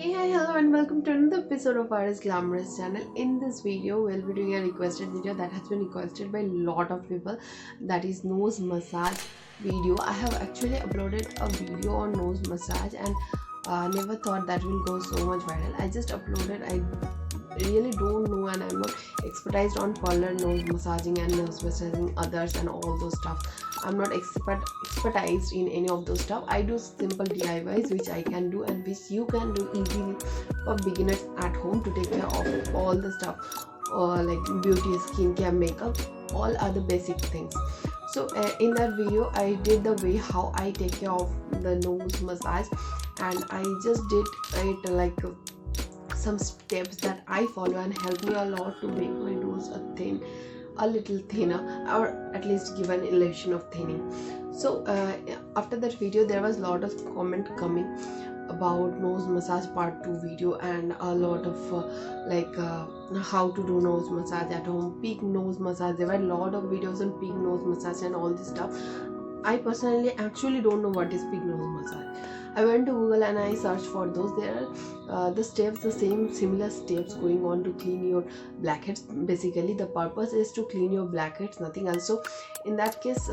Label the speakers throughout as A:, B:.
A: Hey, hi, hello, and welcome to another episode of our Glamorous channel. In this video, we'll be doing a requested video that has been requested by a lot of people. That is nose massage video. I have actually uploaded a video on nose massage and never thought that will go so much viral. I just uploaded. I really don't know, and I'm not expertised on parlor nose massaging and nose massaging others and all those stuff. I'm not expertised in any of those stuff. I do simple DIYs which I can do and which you can do easily for beginners at home to take care of all the stuff like beauty, skincare, makeup, all other basic things. So in that video I did the way how I take care of the nose massage, and I just did it like some steps that I follow and help me a lot to make my nose a little thinner, or at least give an illusion of thinning. So after that video there was a lot of comment coming about nose massage part 2 video, and a lot of how to do nose massage at home, peak nose massage. There were a lot of videos on peak nose massage and all this stuff. I personally actually don't know what is peak nose massage. I went to Google and I searched for those. There are the steps, the similar steps going on to clean your blackheads. Basically the purpose is to clean your blackheads, nothing else. So in that case,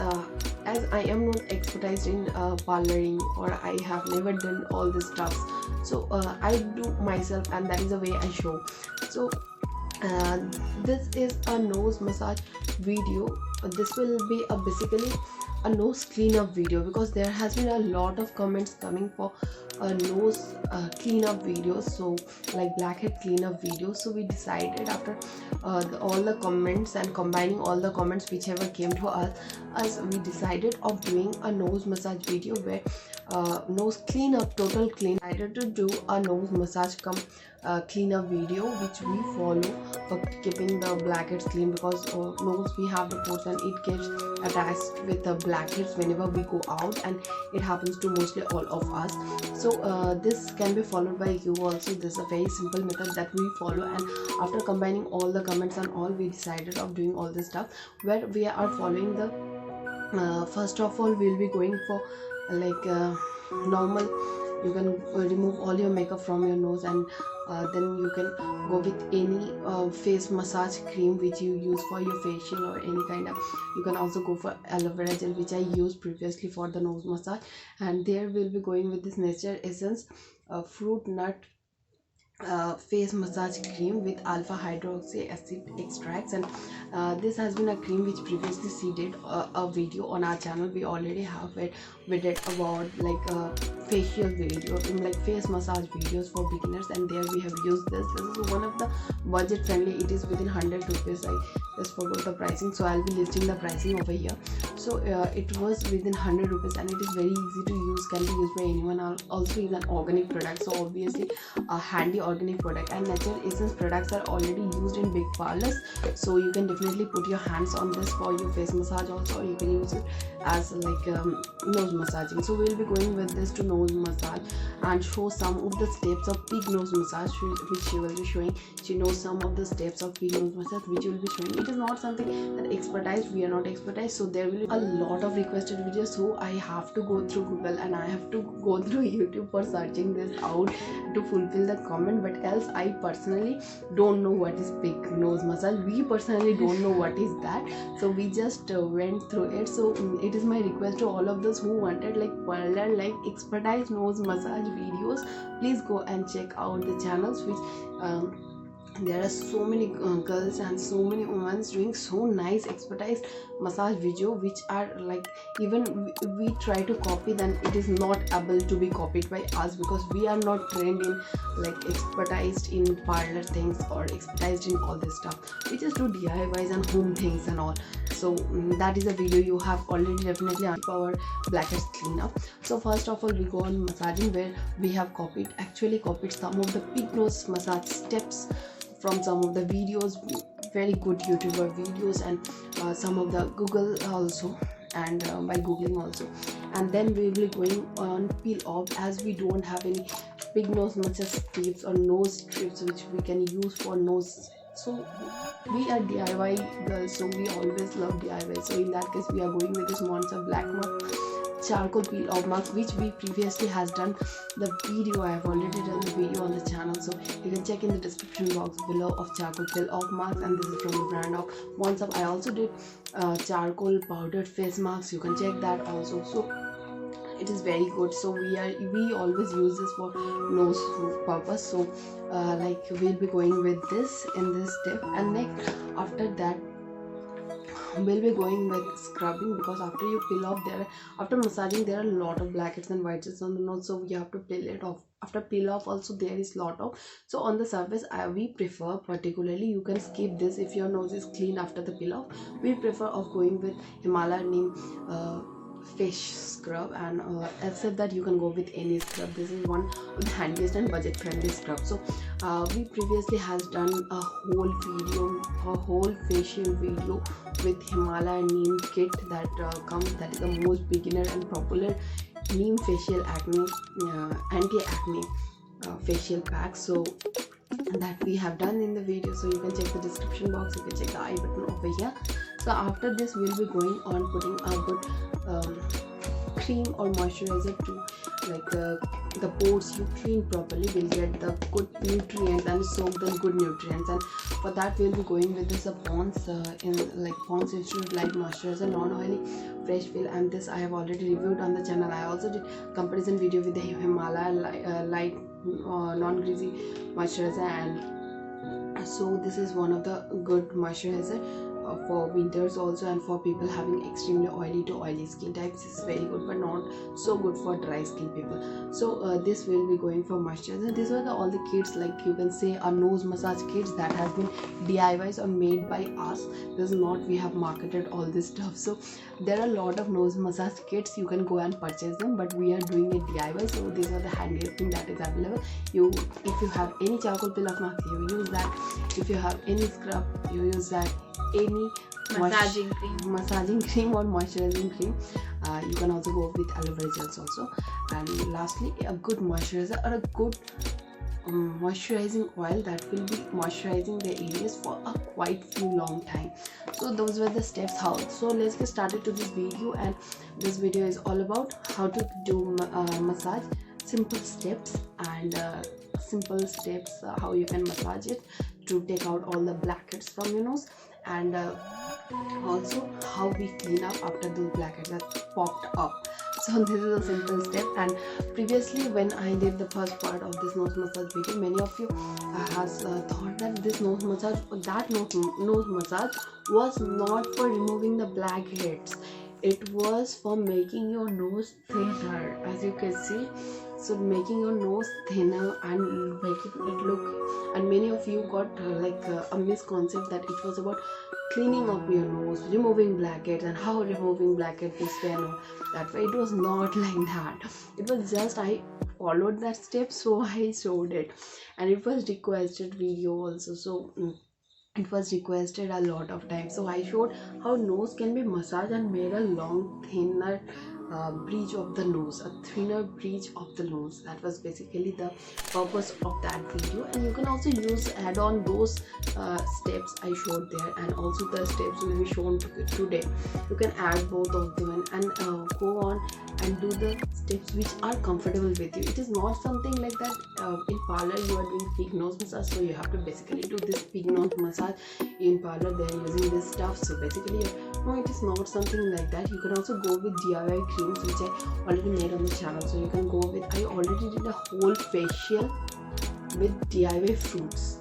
A: as I am not expertised in parloring, or I have never done all this stuff, so I do myself, and that is the way I show. So this is a nose massage video. This will be basically a nose cleanup video, because there has been a lot of comments coming for a nose cleanup videos, so like blackhead cleanup videos. So we decided after all the comments and combining all the comments whichever came to us, we decided of doing a nose massage video where nose cleanup, total clean. I decided to do a nose massage cleanup video which we follow for keeping the blackheads clean, because nose we have the pores and it gets attached with the blackheads whenever we go out, and it happens to mostly all of us. So this can be followed by you also. This is a very simple method that we follow, and after combining all the comments and all, we decided of doing all this stuff where we are following the first of all we'll be going for normal. You can remove all your makeup from your nose, and then you can go with any face massage cream which you use for your facial or any kind of. You can also go for aloe vera gel, which I used previously for the nose massage, and there we'll be going with this Nature Essence fruit nut face massage cream with alpha hydroxy acid extracts. And this has been a cream which previously she did a video on our channel. We already have it. We did about facial video, like face massage videos for beginners, and there we have used this. This is one of the budget friendly. It is within 100 rupees. I just forgot the pricing, so I'll be listing the pricing over here. So it was within 100 rupees, and it is very easy to use, can be used by anyone. Also is an organic product, so obviously a handy organic product, and Nature Essence products are already used in big parlors, so you can definitely put your hands on this for your face massage also, or you can use it as nose massaging. So we'll be going with this to nose massage and show some of the steps of peak nose massage which she will be showing. She knows some of the steps of peak nose massage which will be showing. It is not something that expertise, we are not expertise, so there will be a lot of requested videos, so I have to go through Google and I have to go through YouTube for searching this out to fulfill the comment. But else I personally don't know what is peak nose massage. We personally don't know what is that, so we just went through it. So it is my request to all of those who wanted parlor expertise nose massage videos, please go and check out the channels which there are so many girls and so many women doing so nice expertise massage video, which are even we try to copy, then it is not able to be copied by us, because we are not trained in expertised in parlor things or expertised in all this stuff. We just do DIYs and home things and all. So that is a video you have already definitely our blackheads cleanup. So first of all we go on massaging, where we have actually copied some of the peak nose massage steps from some of the videos, very good YouTuber videos, and some of the Google also, and by googling also. And then we will be going on peel off, as we don't have any big nose massage strips or nose strips which we can use for nose. So we are DIY girls, so we always love DIY. So in that case we are going with this Monster Black Mark charcoal peel off marks, which we previously has done the video. I have already done the video on the so you can check in the description box below of charcoal peel off marks, and this is from the brand of Monsup. I also did charcoal powdered face masks, you can check that also. So it is very good. So we always use this for nose purpose. So like we'll be going with this in this tip, and next after that we'll be going with scrubbing, because after you peel off after massaging there are a lot of blackheads and whiteheads on the nose, so we have to peel it off. After peel off also there is lot of, so on the surface we prefer, particularly you can skip this if your nose is clean after the peel off. We prefer of going with Himalaya neem fish scrub, and except that you can go with any scrub. This is one of the handiest and budget friendly scrub. So we previously has done a whole facial video with Himalaya neem kit that comes, that is the most beginner and popular neem facial acne anti-acne facial pack. So that we have done in the video, so you can check the description box, you can check the I button over here. So after this we'll be going on putting a good cream or moisturizer to like the pores you clean properly, will get the good nutrients and soak the good nutrients. And for that we'll be going with this Pond's in like Pond's Institute Light Moisturizer non-oily fresh feel, and this I have already reviewed on the channel. I also did comparison video with the Himalaya light non-greasy moisturizer, and so this is one of the good moisturizer for winters also, and for people having extremely oily to oily skin types. This is very good, but not so good for dry skin people. So this will be going for moisturizer. These were all the kits, like you can say our nose massage kits that has been DIYs or made by us. This is not we have marketed all this stuff. So there are a lot of nose massage kits, you can go and purchase them, but we are doing a DIY. So these are the handiest thing that is available. If you have any charcoal peel off mask, you use that. If you have any scrub, you use that. Any massaging cream or moisturizing cream, you can also go with aloe vera gels also. And lastly, a good moisturizer or a good moisturizing oil that will be moisturizing the areas for a quite few long time. So those were the steps how. So let's get started to this video, and this video is all about how to do massage, simple steps, and how you can massage it to take out all the blackheads from your nose, and also how we clean up after those blackheads that popped up. So this is a simple step. And previously when I did the first part of this nose massage video, many of you has thought that this nose massage was not for removing the blackheads, it was for making your nose thinner, as you can see. So making your nose thinner and making it look, and many of you got a misconcept that it was about cleaning up your nose, removing blackheads, and how removing blackheads this way and all that way. It was not like that. It was just I followed that step, so I showed it, and it was requested video also. So it was requested a lot of times, so I showed how nose can be massaged and made a long thinner bridge of the nose, a thinner bridge of the nose. That was basically the purpose of that video. And you can also add on those steps I showed there, and also the steps will be shown today. You can add both of them and go on and do the steps which are comfortable with you. It is not something like that in parlor you are doing pig nose massage, so you have to basically do this pig nose massage in parlor, they're using this stuff. So basically no, it is not something like that. You can also go with DIY creams which I already made on the channel. So you can go with, I already did a whole facial with DIY fruits,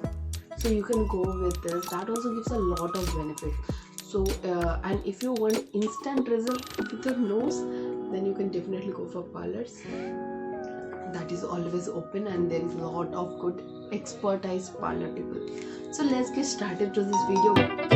A: so you can go with this. That also gives a lot of benefit. So and if you want instant result with your nose, then you can definitely go for parlors. That is always open, and there is a lot of good expertise parlor people. So let's get started to this video.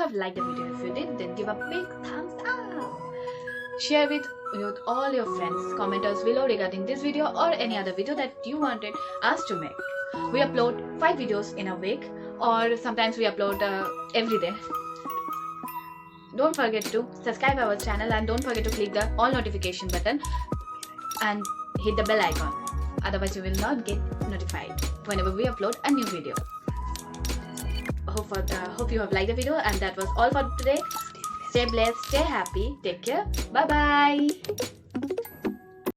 B: have liked the video. If you did, then give a big thumbs up. Share with all your friends, commenters below regarding this video or any other video that you wanted us to make. We upload 5 videos in a week, or sometimes we upload every day. Don't forget to subscribe our channel and don't forget to click the all notification button and hit the bell icon. Otherwise you will not get notified whenever we upload a new video. Hope you have liked the video, and that was all for today. Stay blessed, stay happy, take care, bye bye.